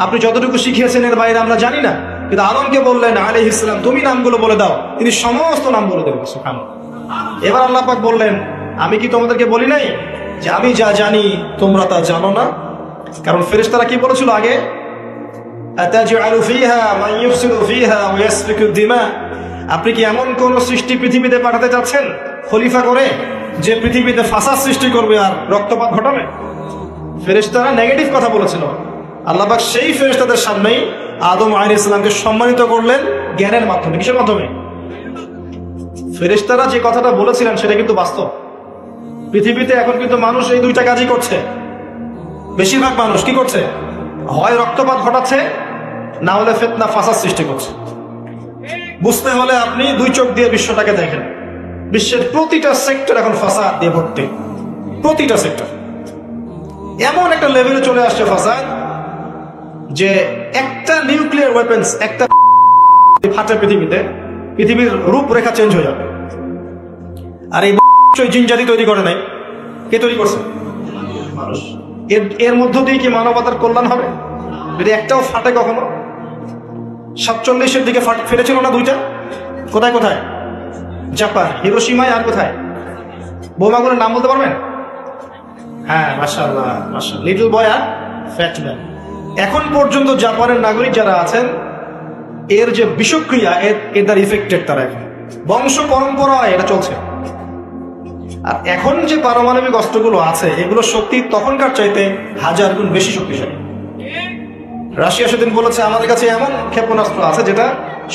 আপনি যতটুকু শিখিয়েছেন এর বাইরে আমরা জানি না। কিন্তু আদমকে বললেন আলাইহিস সালাম তুমি নামগুলো বলে দাও, তিনি সমস্ত নাম বলে দেবেন। সুবহানাল্লাহ। এবার আল্লাহ পাক বললেন আমি কি তোমাদেরকে বলি নাই যে আমি যা জানি তোমরা তা জানো না? কারণ ফেরেশতারা কি বলেছিল আগে? আতাজআলু ফিহা মান ইউফসিদু ফিহা ওয়া ইয়াসফিকু দিমা, আপনি কি এমন কোন সৃষ্টি পৃথিবীতে পাঠাতে যাচ্ছেন খলিফা করে যে পৃথিবীতে ফাসাদ সৃষ্টি করবে আর রক্তপাত ঘটাবে? ফেরেশতারা নেগেটিভ কথা বলেছিল। আল্লাহ পাক সেই ফেরেশতাদের সামনেই আদম আলাইহিস সালামকে সম্মানিত করলেন জ্ঞানের মাধ্যমে। কিসের মাধ্যমে? ফেরেশতারা যে কথাটা বলেছিলেন সেটা কিন্তু বাস্তব। পৃথিবীতে এখন কিন্তু মানুষ এই দুইটা কাজই করছে। বেশিরভাগ মানুষ কি করছে? হয় রক্তপাত ঘটাচ্ছে, না হলে ফিতনা ফাসাদ সৃষ্টি করছে। বুঝতে হলে আপনি দুই চোখ দিয়ে বিশ্বটাকে দেখেন। বিশ্বের প্রতিটা সেক্টর এখন ফাসাদ দিয়ে ভর্তি। প্রতিটা সেক্টর এমন একটা লেভেলে চলে আসছে ফাসাদ যে একটা নিউক্লিয়ার ওয়েপন্স একটা ফাটে পৃথিবীতে, পৃথিবীর রূপরেখা চেঞ্জ হয়ে যাবে। আর এই জিনজাতি তৈরি করে নাই, কে তৈরি করছে? মানুষ। এর মধ্য দিয়ে কি মানবতার কল্যাণ হবে যদি একটাও ফাটে? কখনো 47-এর দিকে ফেটেছিল না দুইটা? কোথায় কোথায়? জাপান, হিরোশিমায়, আর কোথায়? বোমাগুলোর নাম বলতে পারবেন? হ্যাঁ, মাশাআল্লাহ, মাশাআল্লাহ, লিটল বয় আর ফ্যাট ম্যান। এখন পর্যন্ত জাপানের নাগরিক যারা আছেন এর যে বিষক্রিয়া এর ইফেক্টেড, তারা এখন বংশ পরম্পরায় এটা চলছে। আর এখন যে পারমাণবিক অস্ত্রগুলো আছে এগুলো শক্তি তখনকার চাইতে 1000 গুণ বেশি শক্তিশালী। রাশিয়া সেদিন বলেছে আমাদের কাছে এমন ক্ষেপণাস্ত্র আছে যেটা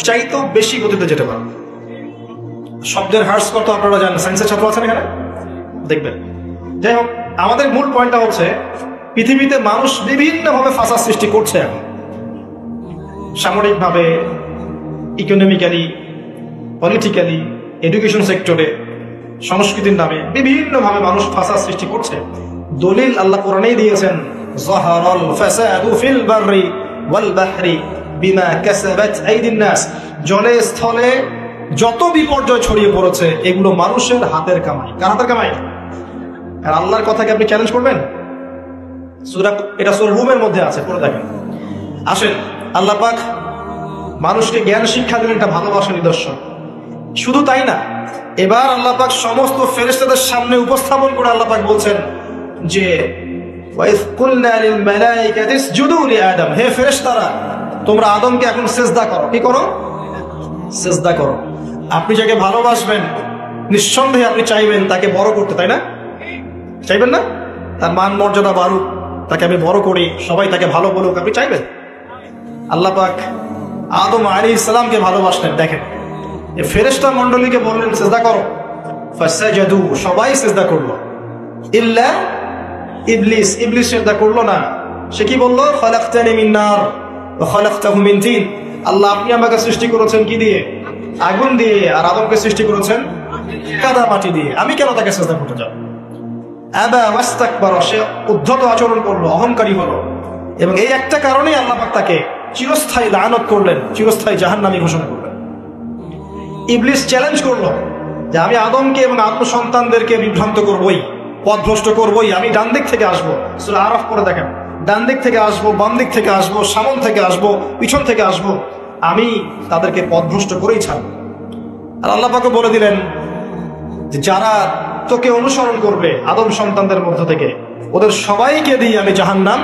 চাইতেও বেশি গতিতে যেতে পারে। শব্দের হার্স কত আপনারা জানেন, সায়েন্সের ছাত্র আছেন এখানে, দেখবেন। যাই হোক, আমাদের মূল পয়েন্টটা হচ্ছে পৃথিবীতে মানুষ বিভিন্নভাবে ফাসাদ সৃষ্টি করছে এখন। সামরিকভাবে, ইকোনমিক্যালি, পলিটিক্যালি, এডুকেশন সেক্টরে, সংস্কৃতির নামে বিভিন্নভাবে মানুষ ফাসাদ সৃষ্টি করছে। দলিল আল্লাহ কোরআনেই দিয়েছেন, যাহারাল ফাসাদু ফিল বাররি ওয়াল বাহরি বিমা কাসাবাত আইদিন নাস, জলে স্থলে যত বিপর্যয় ছড়িয়ে পড়েছে এগুলো মানুষের হাতের কামাই। কার হাতের কামাই? আর আল্লাহর কথাকে আপনি চ্যালেঞ্জ করবেন? এটা সূরা রুমের মধ্যে আছে, পড়ে দেখেন। আসেন, আল্লাহ পাক মানুষকে জ্ঞান শিক্ষা দিলেন, এটা ভালোবাসার নিদর্শন। শুধু তাই না, এবার আল্লাহ পাক সমস্ত ফেরেশতাদের সামনে উপস্থাপন করে আল্লাহ পাক বলছেন যে ওয়াইজ কুলনা লিল মালাইকাতি ইসজুদু লি আদম, হে ফেরেশতারা তোমরা আদমকে এখন সিজদা করো। কি করো? সিজদা করো। আপনি যাকে ভালোবাসবেন নিঃসন্দেহে আপনি চাইবেন তাকে বড় করতে, তাই না? চাইবেন না তার মান মর্যাদা বাড়ুক, তাকে আমি বড় করি, সবাই তাকে ভালো বলুক, আপনি চাইবেন? আল্লাহ পাক আদম আলাইহিস সালামকে ভালোবাসলেন। দেখেন, এই ফেরেশতা মণ্ডলীকে বললেন সিজদা করো, ফাসাজাদু, সবাই সিজদা করলো, ইল্লা ইবলিস, ইবলিস সিজদা করলো না। সে কি বলল? খালাকতানি মিন নার ওয়া খালাকতাহু মিন তিন, আল্লাহ আপনি আমাকে সৃষ্টি করেছেন কি দিয়ে? আগুন দিয়ে, আর আদমকে সৃষ্টি করেছেন কাদা মাটি দিয়ে, আমি কেন তাকে সিজদা করতে যাব? আবা ওয়াস্তাকবার, সে উদ্ধত আচরণ করলো, অহংকারী হলো, এবং এই একটা কারণেই আল্লাহ পাক তাকে চিরস্থায়ী লানত করলেন, চিরস্থায়ী জাহান্নামী ঘোষণা করলেন। ইবলিস চ্যালেঞ্জ করলো যে আমি আদমকে এবং আত্মসন্তানদেরকে বিভ্রান্ত করবই, পথভ্রষ্ট করবই, আমি ডান দিক থেকে আসবো। সূরা আরাফ করে দেখেন, ডান দিক থেকে আসবো, বাম দিক থেকে আসবো, সামন থেকে আসবো, পিছন থেকে আসবো, আমি তাদেরকে পথভ্রষ্ট করেই ছাড়বো। আর আল্লাহ পাক বলে দিলেন যে যারা তোকে অনুসরণ করবে আদম সন্তানদের মধ্য থেকে, ওদের সবাইকে দিয়ে আমি জাহান্নাম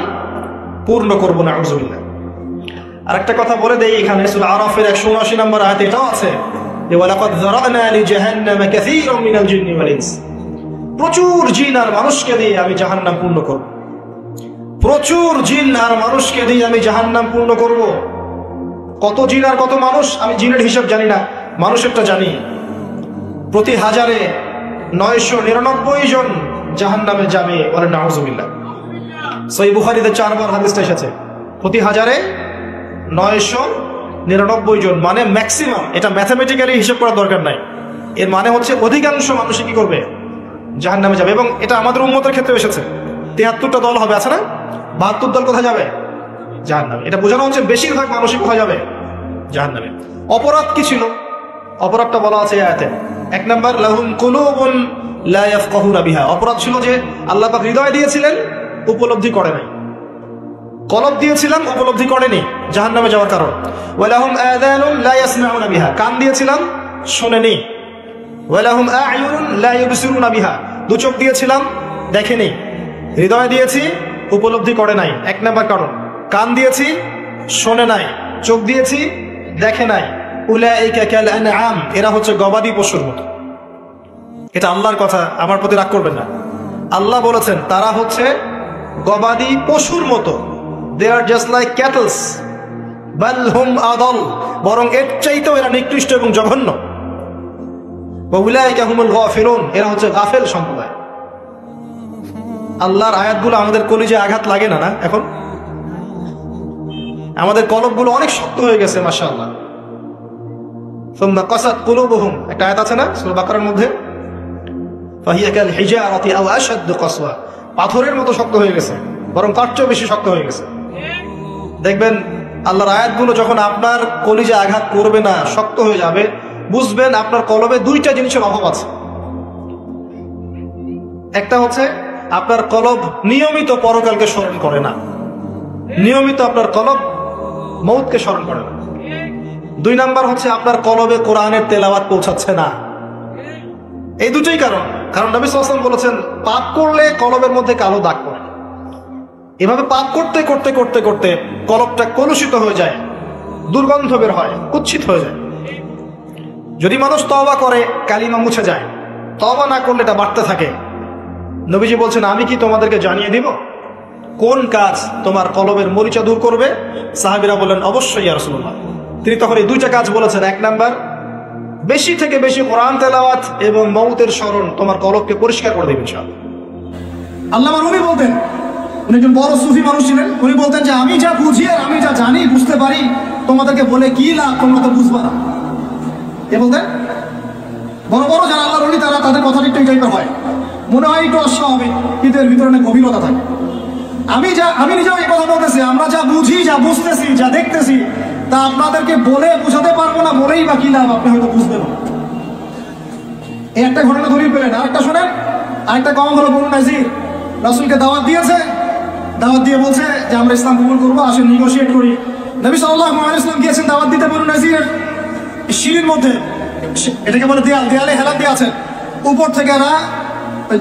পূর্ণ করবো না। আউযুবিল্লাহ। আর একটা কথা বলে দেই, এখানে সূরা আরাফের 179 নম্বর আয়াতে এটাও আছে যে ওয়ালাকাদ যারানা লিজাহান্নামা কাসীরাম মিনাল জিন্নি ওয়াল ইনস, প্রচুর জিন আর মানুষকে দিয়ে আমি জাহান্নাম পূর্ণ করব। প্রচুর জিন আর মানুষকে দিয়ে আমি জাহান্নাম পূর্ণ করব। কত জিন আর কত মানুষ আমি জিনের হিসাব জানি না, মানুষেরটা জানি। প্রতি 1000-এ 999 জন জাহান্নামে যাবে, বলে নাউযুবিল্লাহ। সহিহ বুখারীতে 4 বার হাদিসটা এসেছে, প্রতি 1000-এ 999 জন, মানে ম্যাক্সিমাম। এটা ম্যাথমেটিক্যালি হিসাব করার দরকার নাই, এর মানে হচ্ছে অধিকাংশ মানুষই কি করবে, জাহান্নামে যাবে। এবং এটা আমাদের উম্মতের ক্ষেত্রে এসেছে, 73টা দল হবে, আছে না? 72 দল কোথায় যাবে? জাহান্নামে। এটা বোঝানো হচ্ছে বেশিরভাগ মানুষই কোথায় যাবে? জাহান্নামে। অপরাধ কি ছিল? অপরাধটা বলা আছে আয়াতে। 1 নাম্বার, লাহুম কুলুবুন লা ইয়াফকাহুনা বিহা। অপরাধ ছিল যে আল্লাহ পাক হৃদয় দিয়েছিলেন, উপলব্ধি করে নাই। কলব দিয়েছিলাম, উপলব্ধি করেনি, জাহান্নামে যাওয়ার কারণ। ওয়ালাহুম আযানুন লা ইয়াসমাউনা বিহা। কান দিয়েছিলাম, শোনেনি। ওয়ালাহুম আ'য়ুনুন লা ইউবসিরুনা বিহা। 2 চোখ দিয়েছিলাম, দেখেনি। হৃদয় দিয়েছি, উপলব্ধি করে নাই। 1 নাম্বার কারণ। কান দিয়েছি, শোনে নাই। চোখ দিয়েছি, দেখে নাই। উলাইকা কাল আনআম, এরা হচ্ছে গবাদি পশুর মতো। এটা আল্লাহর কথা, আমার প্রতি রাগ করবেন না। আল্লাহ বলেছেন তারা হচ্ছে গবাদি পশুর মতো। দে আর জাস্ট লাইক ক্যাটলস, বাল হুম আদল, বরং এর চাইতেও এরা নিকৃষ্ট এবং জঘন্য। উলাইকা হুমুল গাফিলুন, এরা হচ্ছে গাফেল সম্প্রদায়। আল্লাহর আয়াতগুলো আমাদের কলিজে আঘাত লাগে না? না, এখন আমাদের কলবগুলো অনেক শক্ত হয়ে গেছে, মাশাআল্লাহ। সুম্মা কাসাত কুলুবুহুম, একটা আয়াত আছে না সূরা বাকারার মধ্যে, ফাহিয়া কাল হিজারাতি আও আশাদ্দু কাসওয়া, পাথরের মতো শক্ত হয়ে গেছে, বরং তার চেয়েও বেশি শক্ত হয়ে গেছে। দেখবেন আল্লাহর আয়াতগুলো যখন আপনার কলিজে আঘাত করবে না, শক্ত হয়ে যাবে, বুঝবেন আপনার কলবে 2টা জিনিসের অভাব আছে। একটা হচ্ছে আপনার কলব নিয়মিত পরকালকে স্মরণ করে না, নিয়মিত আপনার কলব মউতকে স্মরণ করে না। 2 নাম্বার হচ্ছে আপনার কলবে কোরআনের তেলাওয়াত পৌঁছাচ্ছে না। এই দুটোই কারণ। কারণ নবী সাল্লাল্লাহু আলাইহি ওয়াসাল্লাম বলেছেন পাপ করলে কলবের মধ্যে কালো দাগ পড়ে। এভাবে পাপ করতে করতে করতে করতে কলবটা কলুষিত হয়ে যায়, দুর্গন্ধ বের হয়, কুৎসিত হয়ে যায়। যদি মানুষ তওবা করে, কালিমা মুছে যায়। তওবা না করলে এটা বাড়তে থাকে। নবীজি বলছেন আমি কি তোমাদেরকে জানিয়ে দিব কোন কাজ তোমার কলবের মরিচা দূর করবে? সাহাবীরা বললেন অবশ্যই ইয়া রাসূলুল্লাহ। তিনি তখন এই 2টা কাজ বলেছেন। 1 নাম্বার, বেশি থেকে বেশি কোরআন তেলাওয়াত এবং মউতের স্মরণ তোমার কলবকে পরিষ্কার করে দেবে ইনশাআল্লাহ। আল্লামা রুমি বলতেন, উনি একজন বড় সুফি মানুষ ছিলেন। উনি বলতেন যে আমি যা বুঝি আর আমি যা জানি, বুঝতে পারি, তোমাদেরকে বলে কি লাভ, তোমরা তো বুঝবা না। এ বলতেন বড় বড় যারা আল্লাহর ওলি, তারা তাদের কথাটা একটু এই টাইপের হয়, মনে হয় একটু অস্বাভাবিক, কিন্তু এর ভিতরে অনেক গভীরতা থাকে। আমি নিজেও এই কথা বলতেছি, আমরা যা বুঝি, যা বুঝতেছি, যা দেখতেছি, তা আপনাদেরকে বলে বোঝাতে পারবো না, বলেই বা কি লাভ, আপনি হয়তো বুঝবেন না। এই একটা ঘটনা ধরিয়ে পেলেন। আরেকটা শোনেন, আরেকটা কম হলো বনু নাজির রাসূলকে দাওয়াত দিয়েছে, দাওয়াত দিয়ে বলছে যে আমরা ইসলাম কবুল করবো, আসেন নেগোশিয়েট করি। নবী সাল্লাল্লাহু আলাইহি ওয়াসাল্লাম গিয়েছেন দাওয়াত দিতে বনু নাজিরের সিঁড়ির মধ্যে, এটাকে বলে দেয়াল, দেয়ালে হেলান দিয়ে আছেন। উপর থেকে এরা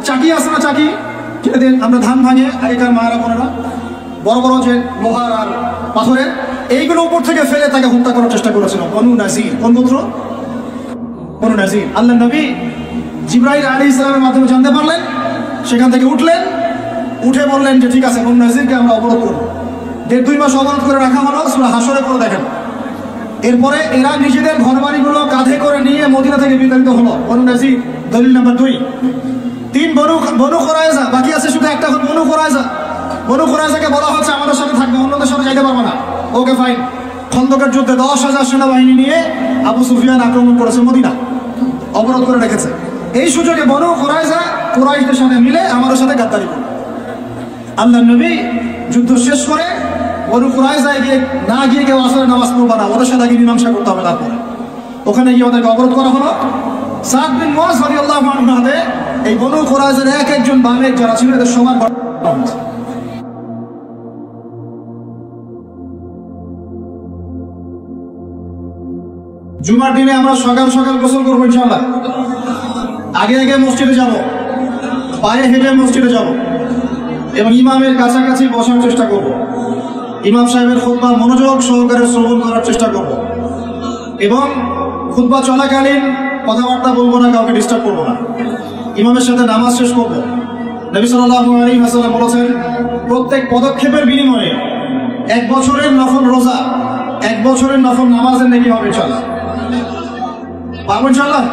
চাকি আছে না, চাকি যেটা দিয়ে আমরা ধান ভাঙে, আগেকার মায়েরা বোনেরা, বড় বড় যে লোহার আর পাথরের, এইগুলো উপর থেকে ফেলে তাকে হত্যা করার চেষ্টা করেছিল বনু নাজির। কোন গোত্র? বনু নাজির। আল্লাহ নবী জিবরাইল আলাইহিস সালামের মাধ্যমে জানতে পারলেন, সেখান থেকে উঠলেন, উঠে বললেন যে ঠিক আছে, বনু নাজিরকে আমরা অবরোধ করব। 1.5-2 মাস অবরোধ করে রাখা হলো। সূরা হাসরে করে দেখেন। এরপরে এরা নিজেদের ঘরবাড়িগুলো কাঁধে করে নিয়ে মদিনা থেকে বিতাড়িত হলো। বনু নাজির দলিল নাম্বার 2। 3 বনু কুরাইজা, বাকি আছে শুধু একটা, বনু কুরাইজা। বনু কুরাইজাকে বলা হচ্ছে আমাদের সাথে থাকবে, অন্যদের সাথে যাইতে পারবে না। Okay fine. খন্দকের যুদ্ধে 10,000 সেনাবাহিনী নিয়ে আবু সুফিয়ান আক্রমণ করেছে মদিনা, অবরোধ করে রেখেছে। এই সুযোগে বনু কুরাইজা কুরাইশদের সাথে মিলে আমাদের সাথে গাদ্দারি করল। আল্লাহ নবী যুদ্ধ শেষ করে বনু কুরাইজায় গিয়ে না গিয়ে কেউ আসলে নামাজ পড়বা না, ওদের সাথে গিয়ে মীমাংসা করতে হবে। তারপরে ওখানে গিয়ে ওদেরকে অবরোধ করা হলো। সাদ বিন মুআজ রাদিয়াল্লাহু আনহু হাতে এই বনু কুরাইজার এক একজন বামেক যারা ছিল এদের সমান জুমার দিনে আমরা সকাল সকাল গোসল করবো ইনশাআল্লাহ। আগে আগে মসজিদে যাব, পায়ে হেঁটে মসজিদে যাব এবং ইমামের কাছাকাছি বসার চেষ্টা করব। ইমাম সাহেবের খুতবা মনোযোগ সহকারে শ্রবণ করার চেষ্টা করব এবং খুতবা চলাকালীন কথাবার্তা বলবো না, কাউকে ডিস্টার্ব করবো না। ইমামের সাথে নামাজ শেষ করব। নবী সাল্লাল্লাহু আলাইহি ওয়াসাল্লাম বলেছেন, প্রত্যেক পদক্ষেপের বিনিময়ে 1 বছরের নফল রোজা, 1 বছরের নফল নামাজের নেকি হবে ইনশাআল্লাহ। পাবো ইনশাআল্লাহ।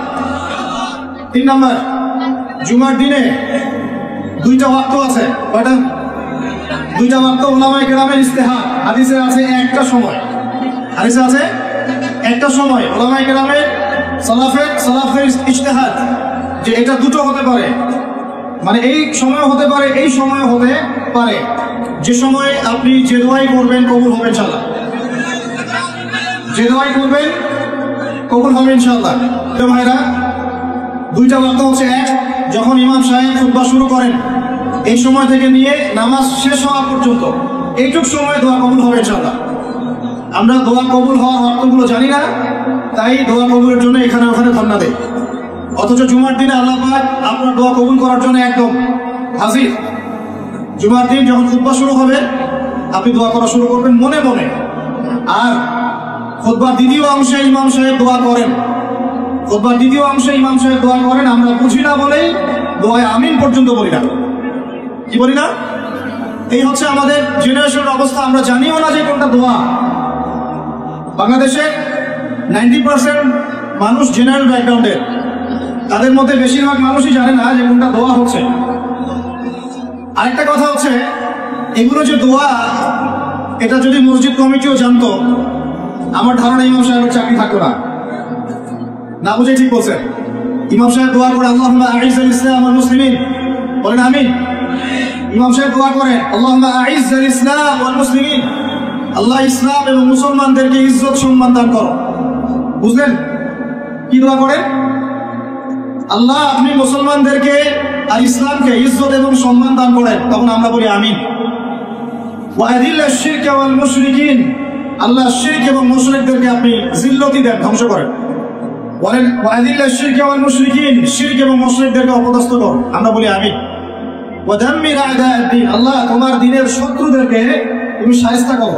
3 নাম্বার, জুমার দিনে 2টা ওয়াক্ত আছে। কয়টা? 2টা ওয়াক্ত উলামায়ে কেরামের ইজতিহাদ। হাদিসে আছে একটা সময়, হাদিসে আছে একটা সময়। উলামায়ে কেরামের সালাফের ইজতিহাদ যে এটা দুটো হতে পারে, মানে এই সময় হতে পারে, এই সময় হতে পারে। যে সময়ে আপনি যে দোয়াই করবেন কবুল হবে ইনশাআল্লাহ। যে দোয়াই করবেন কবুল হবে ইনশাআল্লাহ। ভাইরা, 2টা ওয়াক্ত হচ্ছে, এক যখন ইমাম সাহেব খুতবা শুরু করেন এই সময় থেকে নিয়ে নামাজ শেষ হওয়া পর্যন্ত এইটুক সময় দোয়া কবুল হবে ইনশাআল্লাহ। আমরা দোয়া কবুল হওয়ার ওয়াক্তগুলো জানি না, তাই দোয়া কবুলের জন্য এখানে ওখানে ধন্যবাদ দেই। অথচ জুমার দিনে আল্লাহ পাক আপনার দোয়া কবুল করার জন্য একদম হাজির। জুমার দিন যখন খুতবা শুরু হবে আপনি দোয়া করা শুরু করবেন মনে মনে। আর খুতবার দ্বিতীয় অংশে ইমাম সাহেব দোয়া করেন, খুতবার দ্বিতীয় অংশে ইমাম সাহেব দোয়া করেন, আমরা বুঝি না বলেই দোয়ায় আমিন পর্যন্ত বলি না। কি বলি না? এই হচ্ছে আমাদের জেনারেশনের অবস্থা। আমরা জানিও না যে কোনটা দোয়া। বাংলাদেশের 90% মানুষ জেনারেল ব্যাকগ্রাউন্ডের, তাদের মধ্যে বেশিরভাগ মানুষই জানে না যে কোনটা দোয়া হচ্ছে। আরেকটা কথা হচ্ছে, এগুলো যে দোয়া, এটা যদি মসজিদ কমিটিও জানতো, আমার ধারণা ইমাম সাহেবের চাকরি থাকতো না। না বুঝে ঠিক বলছেন। ইমাম সাহেব দোয়া করে আল্লাহুম্মা আইজ্জাল ইসলাম ওয়াল মুসলিমিন, বলেন আমিন। ইমাম সাহেব দোয়া করেন আল্লাহুম্মা আইজ্জাল ইসলাম ওয়াল মুসলিমিন, আল্লাহ ইসলাম এবং মুসলমানদেরকে ইজ্জত সম্মান দান করো। বুঝলেন কি দোয়া করেন? আল্লাহ আপনি মুসলমানদেরকে আর ইসলামকে ইজ্জত এবং সম্মান দান করেন। তখন আমরা বলি আমিন। ওয়া আযিল্লাশ শিরকা ওয়াল মুশরিকিন, আল্লাহ শিরক এবং মুশরিকদেরকে আপনি জিল্লতি দেন, ধ্বংস করেন। বলেন ওয়া আযিল্লাশ শিরকা ওয়াল মুশরিকিন, শিরক এবং মুশরিকদেরকে অপদস্থ করো। আমরা বলি আমিন। ওয়া দাম্মির আ'দা'আদ-দ্বীন, আল্লাহ তোমার দ্বীনের শত্রুদেরকে তুমি শায়েস্তা করো।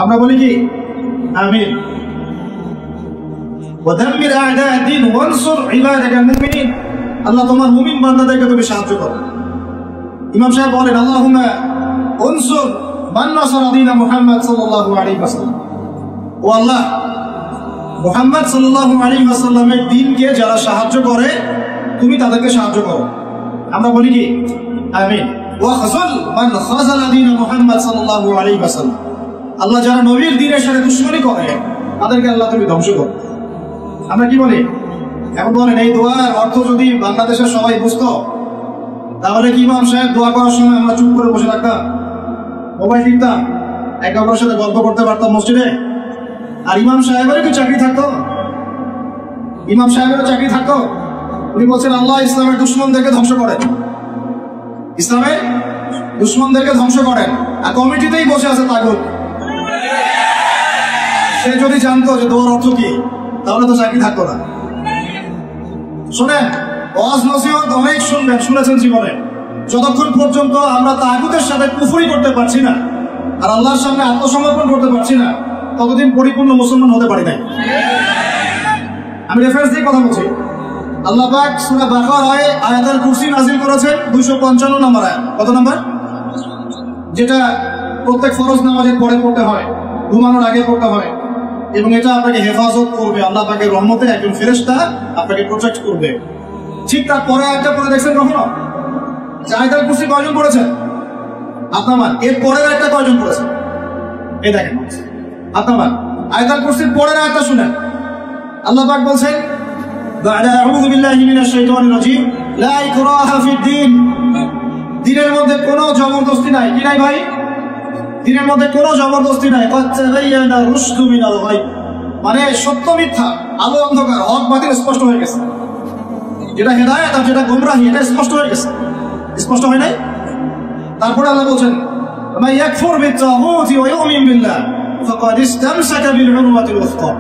আমরা বলি কি? আমিন। ওয়া দাম্মির আ'দা'আদ-দ্বীন ওয়ানসুর ইবাদাকাল মুমিনিন, আল্লাহ তোমার মুমিন বান্দাদেরকে তুমি সাহায্য করো। ইমাম সাহেব বলেন আল্লাহুম্মা উনসুর মান নাসারা দীন মুহাম্মদ সাল্লাল্লাহু আলাইহি ওয়াসাল্লাম, ও আল্লাহ মুহাম্মদ সাল্লাল্লাহু আলাইহি ওয়াসাল্লামের দ্বীনকে যারা সাহায্য করে তুমি তাদেরকে সাহায্য করো। আমরা বলি কি? আমিন। ওয়া খাযাল মান খাযালা দীন মুহাম্মদ সাল্লাল্লাহু আলাইহি ওয়াসাল্লাম, আল্লাহ যারা নবীর দ্বীনের সাথে দুশমনি করে তাদেরকে আল্লাহ তুমি ধ্বংস করো। আমরা কি বলি? এখন বলেন এই দোয়ার অর্থ যদি বাংলাদেশের সবাই বুঝতো, তাহলে কি ইমাম সাহেব দোয়া করার সময় আমরা চুপ করে বসে থাকতাম, মোবাইল টিপতাম, একে অপরের সাথে গল্প করতে পারতাম মসজিদে? আর ইমাম সাহেবেরও কি চাকরি থাকতো? ইমাম সাহেবেরও চাকরি থাকতো? উনি বলছেন আল্লাহ ইসলামের দুশমনদেরকে ধ্বংস করেন, ইসলামের দুশমনদেরকে ধ্বংস করেন। আর কমিটিতেই বসে আছে তাগুত। সে যদি জানতো যে দোয়ার অর্থ কি, তাহলে তো চাকরি থাকতো না। শোনেন, ওয়াজ নসিহত অনেক শুনবেন, শুনেছেন জীবনে, যতক্ষণ পর্যন্ত আমরা তাগুতের সাথে কুফরি করতে পারছি না আর আল্লাহর সামনে আত্মসমর্পণ করতে পারছি না, ততদিন পরিপূর্ণ মুসলমান হতে পারি নাই। আমি রেফারেন্স দিয়ে কথা বলছি। আল্লাহ পাক সূরা বাকারায় আয়াতুল কুরসি নাযিল করেছেন 255 নম্বর আয়াত। কত নম্বর? যেটা প্রত্যেক ফরজ নামাজের পরে পড়তে হয়, ঘুমানোর আগে পড়তে হয়, এবং এটা আপনাকে হেফাজত করবে। আল্লাহ পাকের রহমতে একজন ফেরেশতা আপনাকে প্রোটেক্ট করবে। ঠিক তার পরে একটা পরে দেখছেন কখনো আয়াতুল কুরসি কয়জন পড়েছেন? আপনার এর পরের একটা কয়জন পড়েছেন? এই দেখেন আপনার আয়াতুল কুরসির পরের আয়াতটা শুনেন। আল্লাহ পাক বলছেন বা'দা আউযু বিল্লাহি মিনাশ শাইতানির রাজীম লা ইকরাহা ফিদ-দীন। দ্বীনের মধ্যে কোনো জবরদস্তি নাই। কি নাই ভাই? দ্বীনের মধ্যে কোনো জবরদস্তি নাই। ক্বাদ তাবায়্যানা রুশদু মিনাল গায়, মানে সত্য মিথ্যা, আলো অন্ধকার, হক বাতিল স্পষ্ট হয়ে গেছে। যেটা হেদায়েত আর যেটা গোমরাহি এটা স্পষ্ট হয়ে গেছে। স্পষ্ট হয় নাই? তারপরে আল্লাহ বলছেন মান ইয়াকফুর বিত-তাগুতি ওয়া ইউমিন বিল্লাহ ফাকাদ ইসতামসাকা বিল উরওয়াতিল উসকা।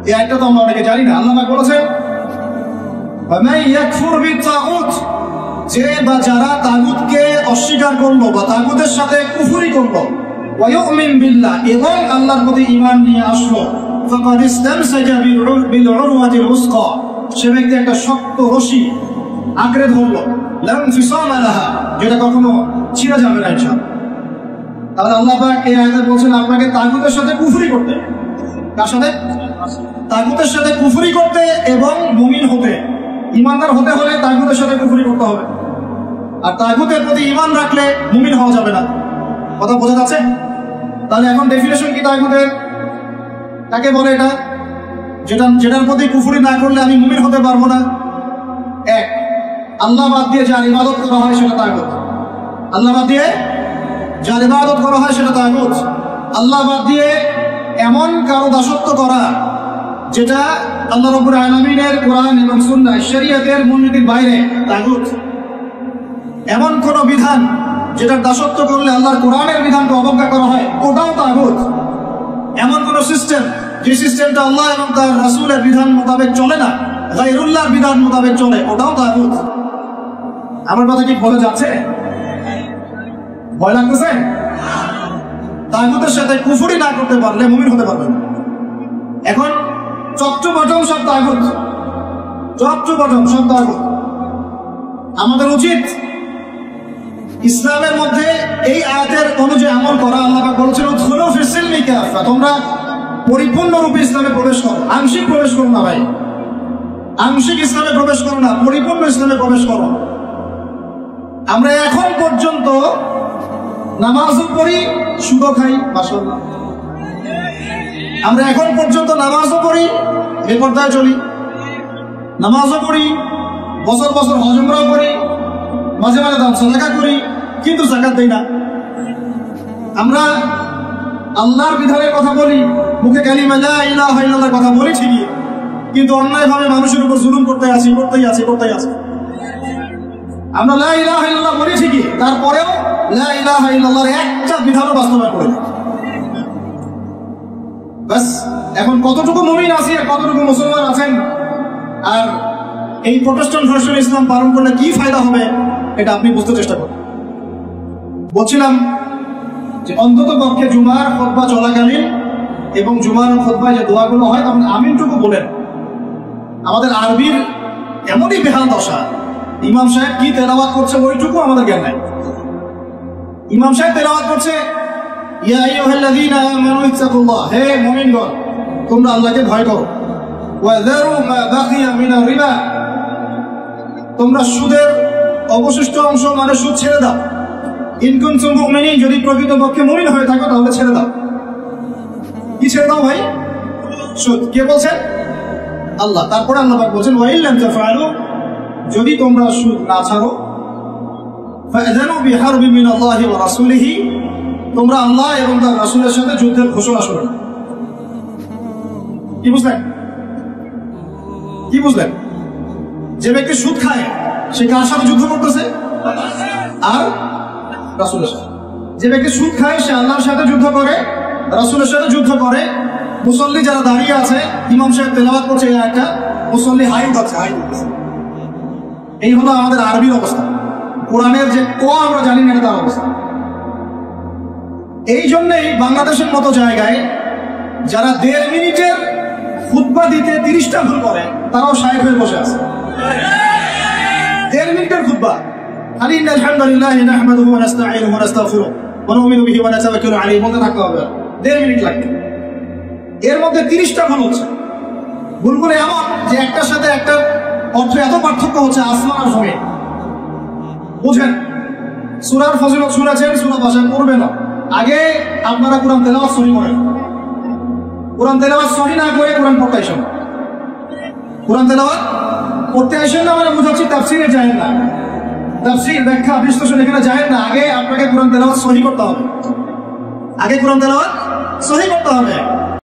এই আয়াতটা তো আমরা অনেকে জানি না। আল্লাহ পাক বলেছেন মান ইয়াকফুর বিত-তাগুত, যে বা যারা তাগুতকে অস্বীকার করলো বা তাগুতের সাথে কুফরি করলো, ওয়া ইউমিন বিল্লাহ, এবং আল্লাহর প্রতি ঈমান নিয়ে আসলো, ফাকাদ ইসতামসাকা বিল উরওয়াতিল উসকা, সে ব্যক্তি একটা শক্ত রশি আঁকড়ে ধরলো, লা ইনফিসামা লাহা, যেটা কখনো ছিঁড়ে যাবে না ইনশাআল্লাহ। তাহলে আল্লাহ পাক এই আয়াতে বলছেন আপনাকে তাগুতের সাথে কুফরি করতে। কার সাথে? তাগুতের সাথে কুফরি করতে এবং মুমিন হতে। ঈমানদার হতে হলে তাগুতের সাথে কুফরি করতে হবে, আর তাগুতের প্রতি ঈমান রাখলে মুমিন হওয়া যাবে না। কথা বোঝা যাচ্ছে? তাহলে এখন ডেফিনেশন কি তাগুতের? কাকে বলে এটা? যেটার প্রতি কুফরি না করলে আমি মুমিন হতে পারবো না। এক, আল্লাহ বাদ দিয়ে যার ইবাদত করা হয় সেটা তাগুত। আল্লাহ বাদ দিয়ে যার ইবাদত করা হয় সেটা তাগুত। আল্লাহ বাদ দিয়ে এমন কারো দাসত্ব করা যেটা আল্লাহ রাব্বুল আলামিনের কোরআন এবং সুন্নাহ শরীয়তের মূলনীতির বাইরে, তাগুত। এমন কোন বিধান যেটার দাসত্ব করলে আল্লাহর কোরআনের বিধানকে অবজ্ঞা করা হয়, ওটাও তাগুত। এমন কোন সিস্টেম যে সিস্টেমটা আল্লাহ এবং তার রাসূলের বিধান মোতাবেক চলে না, গায়রুল্লাহর বিধান মোতাবেক চলে, ওটাও তাগুত। আমার কথা কি বলে যাচ্ছে? ভয় লাগতেছে? তাগুতের সাথে কুফরি না করতে পারলে মুমিন হতে পারবেন। এখন চট্টবটম সব তাগুত, চট্টবটম সব তাগুত। আমাদের উচিত ইসলামের মধ্যে এই আয়াতের অনুযায়ী আমল করা। আল্লাহ পাক বলেছেন উদখুলু ফিস সিলমি কাফা, তোমরা পরিপূর্ণরূপে ইসলামে প্রবেশ করো। আংশিক প্রবেশ করো না ভাই, আংশিক ইসলামে প্রবেশ করো না, পরিপূর্ণ ইসলামে প্রবেশ করো। আমরা এখন পর্যন্ত নামাজও পড়ি, সুদও খাই, মাশাআল্লাহ। আমরা এখন পর্যন্ত নামাজও পড়ি, বেপরদায় চলি, নামাজও পড়ি, বছর বছর হজ উমরাও করি, মাঝে মাঝে দান সাদাকা করি, কিন্তু যাকাত দেই না। আমরা আল্লাহর বিধানের কথা বলি, মুখে কালিমা লা ইলাহা ইল্লাল্লাহর কথা বলি ঠিকই, কিন্তু অন্যায়ভাবে মানুষের উপর জুলুম করতেই আছি। আমরা লা ইলাহা ইল্লাল্লাহ বলি ঠিকই, তারপরেও লা ইলাহা ইল্লাল্লাহর একটা বিধানও বাস্তবায়ন করি না। বাস, এখন কতটুকু মুমিন আছি আর কতটুকু মুসলমান আছেন, আর এই প্রোটেস্ট্যান্ট ভার্সন ইসলাম পালন করলে কি ফায়দা হবে এটা আপনি বুঝতে চেষ্টা করুন। বলছিলাম যে অন্তত পক্ষে জুমার খুতবা চলাকালীন এবং জুমার খুতবায় যে দোয়াগুলো হয় তখন আমিনটুকু বলেন। আমাদের আরবির এমনই বেহাল দশা, ইমাম সাহেব কি তেলাওয়াত করছে ওইটুকু আমাদের জ্ঞান নাই। ইমাম সাহেব তেলাওয়াত করছে ইয়া আইয়ুহাল্লাযীনা আমানু ইত্তাকুল্লাহ, হে মুমিনগণ তোমরা আল্লাহকে ভয় করো, ওয়া যারু মা বাকিয়া মিনার রিবা, তোমরা সুদের অবশিষ্ট অংশ মানে সুদ ছেড়ে দাও। ইন কুনতুম মুমিনিন, যদি প্রকৃতপক্ষে মুমিন হয়ে থাকো তাহলে ছেড়ে দাও। কি ছেড়ে দাও ভাই? সুদ। কে বলছেন? আল্লাহ। তারপরে আল্লাহ পাক বলছেন ওয়া ইল্লাম তাফআলু, যদি তোমরা সুদ না ছাড়ো, ফাআযানু বিহারবিন মিনাল্লাহি ওয়া রাসূলিহি, তোমরা আল্লাহ এবং তার রাসূলের সাথে যুদ্ধের ঘোষণা শুরু। কি বুঝলেন? কি বুঝলেন? যে ব্যক্তি সুদ খায় সে কার সাথে যুদ্ধ করতেছে? আর রাসূলের সাথে। যে ব্যক্তি সুদ খায় সে আল্লাহর সাথে যুদ্ধ করে, রাসূলের সাথে যুদ্ধ করে। মুসল্লি যারা দাঁড়িয়ে আছে, ইমাম সাহেব তেলাওয়াত করছে এই আয়াতটা, মুসল্লি হাই করছে। এই হলো আমাদের আরবির অবস্থা। কোরআনের যে ক আমরা জানি না, এটা তার অবস্থা। এই জন্যই বাংলাদেশের মতো জায়গায় যারা 1.5 মিনিটের খুতবা দিতে 30টা ভুল করে তারাও শায়েখ হয়ে বসে আছে। 1.5 মিনিটের খুতবা, খালি ইন্নাল হামদুলিল্লাহি নাহমাদুহু ওয়া নাস্তাঈনুহু ওয়া নাস্তাগফিরুহু ওয়া নু'মিনু বিহি ওয়া নাতাওয়াক্কালু আলাইহি বলতে থাকতে হবে। 1.5 মিনিট লাগবে, এর মধ্যে 30টা ভুল হচ্ছে। ভুলগুলো এমন যে একটার সাথে একটা অর্থ এত পার্থক্য হচ্ছে আসমান আর জমিন। বুঝেন, সূরার ফজিলত শুনেছেন, সূরা ভাষায় পড়বে না। আগে আপনারা কোরআন তেলাওয়াত সহি করেন, কোরআন তেলাওয়াত সহি না করে কোরআন পড়তে শোনেন। কোরআন তেলাওয়াত পড়তে আসেন না, আমরা বুঝাচ্ছি তাফসিরে যায় না, তাফসির ব্যাখ্যা বিশ্লেষণ এখানে যায় না। আগে আপনাকে কোরআন তেলাওয়াত সহি করতে হবে, আগে কোরআন তেলাওয়াত সহি করতে হবে।